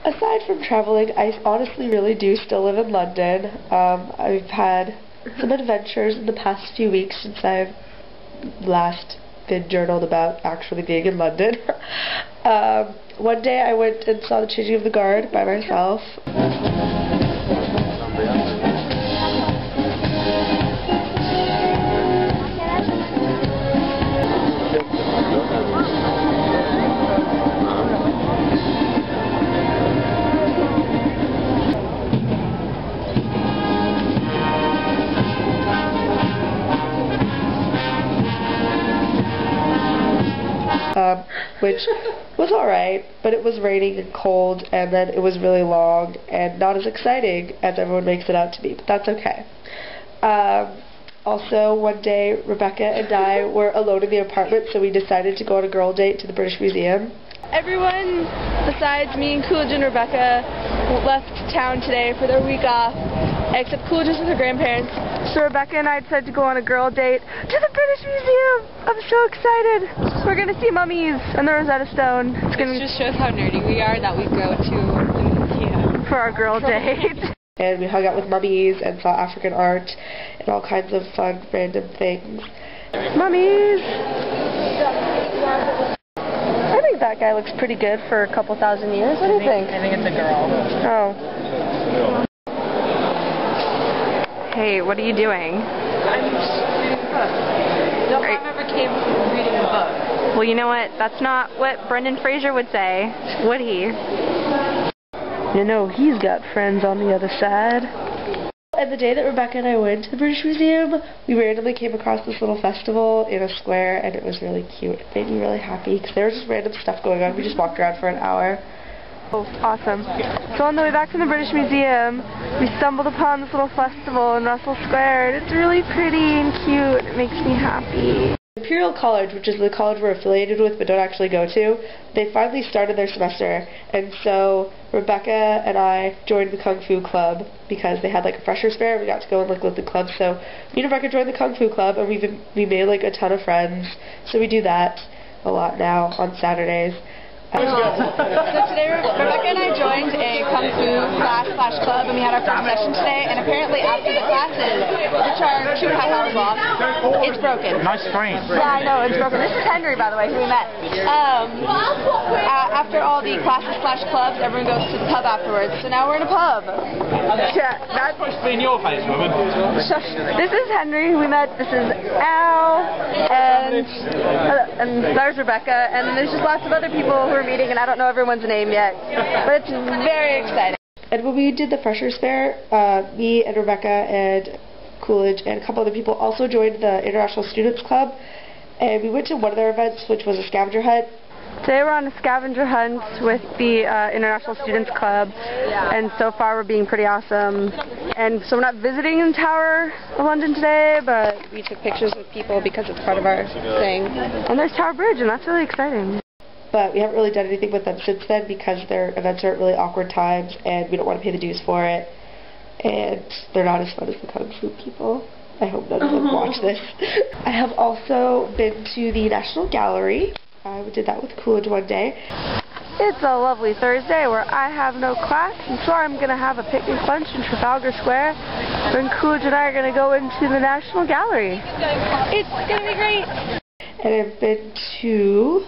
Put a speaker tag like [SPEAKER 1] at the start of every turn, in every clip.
[SPEAKER 1] Aside from traveling, I honestly really do still live in London. I've had some adventures in the past few weeks since I've last been journaled about actually being in London. One day I went and saw the Changing of the Guard by myself. Which was alright, but it was raining and cold, and then it was really long and not as exciting as everyone makes it out to be, but that's okay. Also, one day Rebecca and I were alone in the apartment, so we decided to go on a girl date to the British Museum.
[SPEAKER 2] Everyone besides me and Coolidge and Rebecca left town today for their week off, except Coolidge is with her grandparents. So Rebecca and I decided to go on a girl date to the British Museum. I'm so excited. We're going to see mummies and the Rosetta Stone.
[SPEAKER 3] It just shows how nerdy we are that we go to the museum
[SPEAKER 2] for our girl date.
[SPEAKER 1] And we hung out with mummies and saw African art and all kinds of fun, random things.
[SPEAKER 2] Mummies! I think that guy looks pretty good for a couple thousand years. What do you think?
[SPEAKER 3] I think it's a girl.
[SPEAKER 2] Oh. Hey, what are you doing?
[SPEAKER 3] I'm just reading a book. No time ever came from reading a book.
[SPEAKER 2] Well, you know what? That's not what Brendan Fraser would say, would he? You know, he's got friends on the other side.
[SPEAKER 1] And the day that Rebecca and I went to the British Museum, we randomly came across this little festival in a square, and it was really cute. It made me really happy, because there was just random stuff going on. We just walked around for an hour.
[SPEAKER 2] Oh, awesome. So on the way back from the British Museum, we stumbled upon this little festival in Russell Square, and it's really pretty and cute. It makes me happy.
[SPEAKER 1] Imperial College, which is the college we're affiliated with but don't actually go to, they finally started their semester, and so Rebecca and I joined the Kung Fu Club because they had like a freshers fair, and we got to go and look at the club. So me and Rebecca joined the Kung Fu Club, and we made like a ton of friends, so we do that a lot now on Saturdays.
[SPEAKER 2] So today Rebecca and I joined a Kung Fu class/club, and we had our first session today, and apparently after the classes, which are 2.5 hours long, it's broken.
[SPEAKER 4] Nice frame.
[SPEAKER 2] Yeah, I know, it's broken. This is Henry, by the way, who we met. After all the classes/clubs, everyone goes to the pub afterwards, so now we're in a pub. Yeah, that's...
[SPEAKER 4] In your face, woman.
[SPEAKER 2] This is Henry, who we met. This is Al, and there's Rebecca, and then there's just lots of other people who are meeting, and I don't know everyone's name yet, but it's very exciting.
[SPEAKER 1] And when we did the freshers fair, me and Rebecca and Coolidge and a couple other people also joined the International Students Club, and we went to one of their events, which was a scavenger hunt.
[SPEAKER 2] Today we're on a scavenger hunt with the International Students Club, and so far we're being pretty awesome. And so we're not visiting the Tower of London today, but we took pictures with people because it's part of our thing. And there's Tower Bridge, and that's really exciting.
[SPEAKER 1] But we haven't really done anything with them since then because their events are at really awkward times, and we don't want to pay the dues for it. And they're not as fun as the Kung Fu people. I hope none of them watch this. I have also been to the National Gallery. I did that with Coolidge one day.
[SPEAKER 2] It's a lovely Thursday where I have no class, and so I'm going to have a picnic lunch in Trafalgar Square, when Coolidge and I are going to go into the National Gallery. It's going to be great!
[SPEAKER 1] And I've been to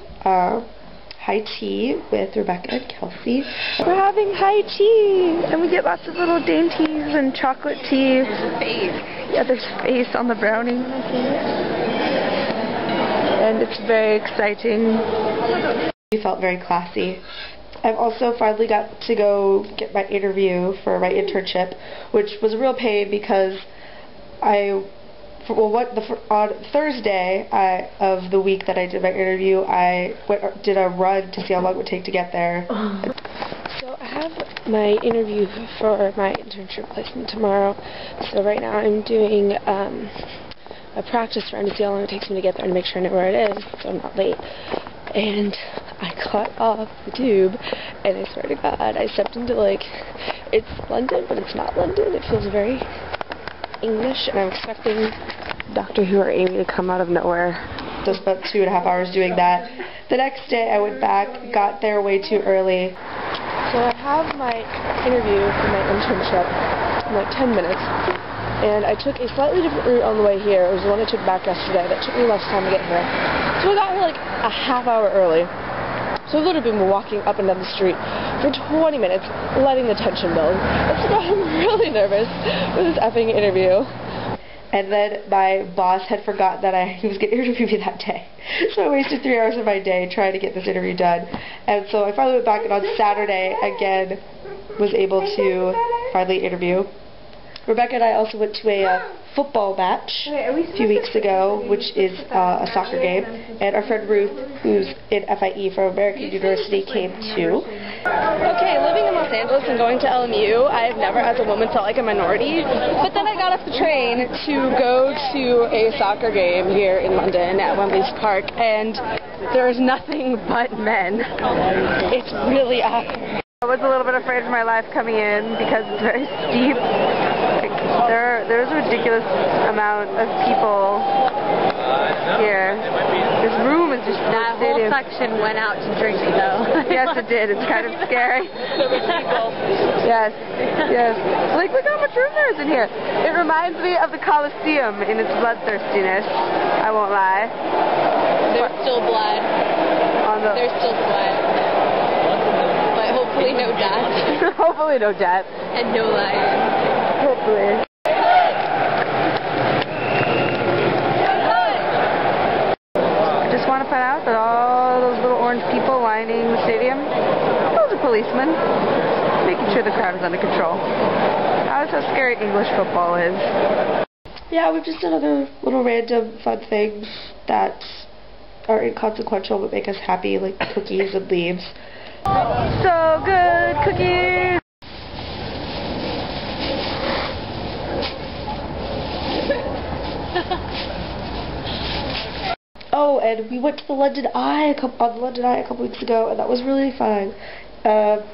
[SPEAKER 1] high tea with Rebecca and Kelsey.
[SPEAKER 2] We're having high tea, and we get lots of little dainties and chocolate tea.
[SPEAKER 3] There's face.
[SPEAKER 2] Yeah, there's face on the brownie. And it's very exciting.
[SPEAKER 1] We felt very classy. I've also finally got to go get my interview for my internship, which was a real pain because on Thursday of the week that I did my interview, I did a run to see how long it would take to get there. So I have my interview for my internship placement tomorrow. So right now I'm doing a practice run to see how long it takes me to get there and make sure I know where it is so I'm not late. And I got off the tube, and I swear to God, I stepped into, like, it's London, but it's not London. It feels very English, and I'm expecting Doctor Who or Amy to come out of nowhere. So I spent 2.5 hours doing that. The next day I went back, got there way too early. So I have my interview for my internship in like 10 minutes, and I took a slightly different route on the way here. It was the one I took back yesterday that took me less time to get here. So I got here like a half hour early. So I've literally been walking up and down the street for 20 minutes, letting the tension build. That's why I'm really nervous for this effing interview. And then my boss had forgotten that he was going to interview me that day. So I wasted 3 hours of my day trying to get this interview done. And so I finally went back, and on Saturday, again, was able to finally interview. Rebecca and I also went to a football match a few weeks ago, which is a soccer game. And our friend Ruth, who's in FIE from American University, came too.
[SPEAKER 2] Okay, living in Los Angeles and going to LMU, I've never as a woman felt like a minority. But then I got off the train to go to a soccer game here in London at Wembley Park, and there's nothing but men. It's really awesome. I was a little bit afraid for my life coming in because it's very steep. There's a ridiculous amount of people here. This room is just
[SPEAKER 3] That whole section went out to drink, though.
[SPEAKER 2] Yes, it did. It's kind of scary. Yes, yes. Like, look how much room there is in here. It reminds me of the Colosseum in its bloodthirstiness. I won't lie.
[SPEAKER 3] There's still blood. There's still blood. But hopefully no death.
[SPEAKER 2] Hopefully no death.
[SPEAKER 3] And no lions.
[SPEAKER 2] Hopefully. I just want to point out that all those little orange people lining the stadium, those are policemen, making sure the crowd is under control. That's how scary English football is.
[SPEAKER 1] Yeah, we've just done other little random fun things that are inconsequential but make us happy, like cookies and leaves.
[SPEAKER 2] So good, cookies!
[SPEAKER 1] Oh, and we went to the London Eye a couple weeks ago, and that was really fun.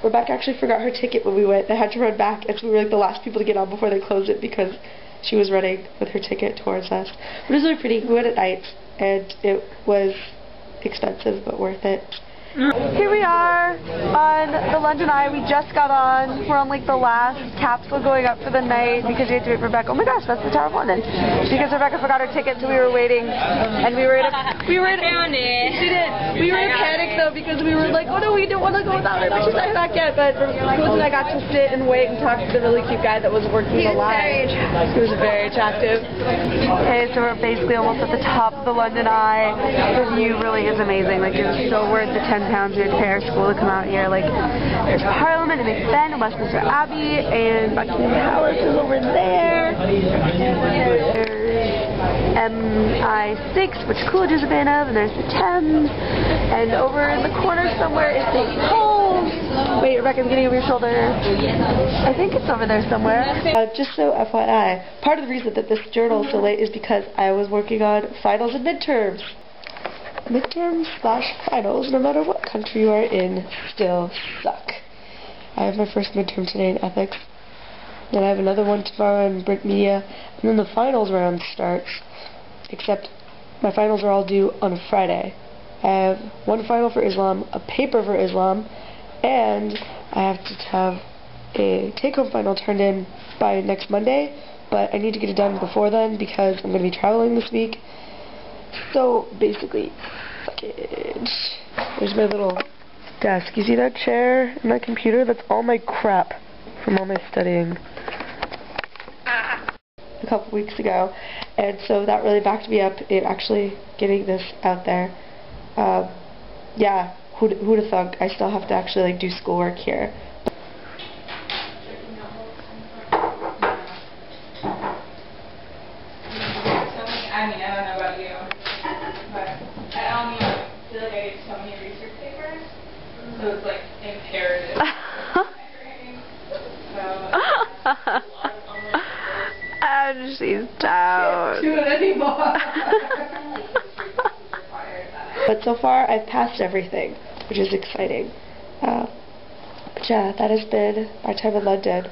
[SPEAKER 1] Rebecca actually forgot her ticket when we went. They had to run back, and so we were like the last people to get on before they closed it because she was running with her ticket towards us. But it was really pretty. We went at night, and it was expensive but worth it.
[SPEAKER 2] Here we are on the London Eye. We just got on. We're on like the last capsule going up for the night because we had to wait for Rebecca. Oh my gosh, that's the Tower of London. Because Rebecca forgot her ticket, so we were waiting, and we were in a panic though because we were like, oh no, we don't want to go without her. But she's not back yet. But Rose and I got to sit and wait and talk to the really cute guy that was working the line. He was very attractive. Okay, so we're basically almost at the top of the London Eye. The view really is amazing. Like, it was so worth the £10 we had to pay our school to come out here. Like, there's Parliament and Big Ben and Westminster Abbey, and Buckingham Palace is over there. There's MI6, which Coolidge is a fan of, and there's the Thames, and over in the corner somewhere is St. Paul's. Wait, Rebecca's getting over your shoulder. I think it's over there somewhere.
[SPEAKER 1] Just so FYI, part of the reason that this journal is so late is because I was working on finals and midterms. Midterms/finals, no matter what country you are in, still suck. I have my first midterm today in ethics, then I have another one tomorrow in print media, and then the finals round starts, except my finals are all due on a Friday. I have one final for Islam, a paper for Islam, and I have to have a take-home final turned in by next Monday, but I need to get it done before then because I'm going to be traveling this week. So, basically, fuck it. There's my little desk. You see that chair and that computer? That's all my crap from all my studying a couple weeks ago. And so that really backed me up in actually getting this out there. Yeah, who'd have thunk? I still have to actually like do schoolwork here.
[SPEAKER 4] I mean, I don't know about you, but at LMU, I feel like I get so many research papers, so it's like imperative.
[SPEAKER 2] And she's down.
[SPEAKER 4] Can't do it anymore.
[SPEAKER 1] But so far, I've passed everything, which is exciting. But yeah, that has been my time in London.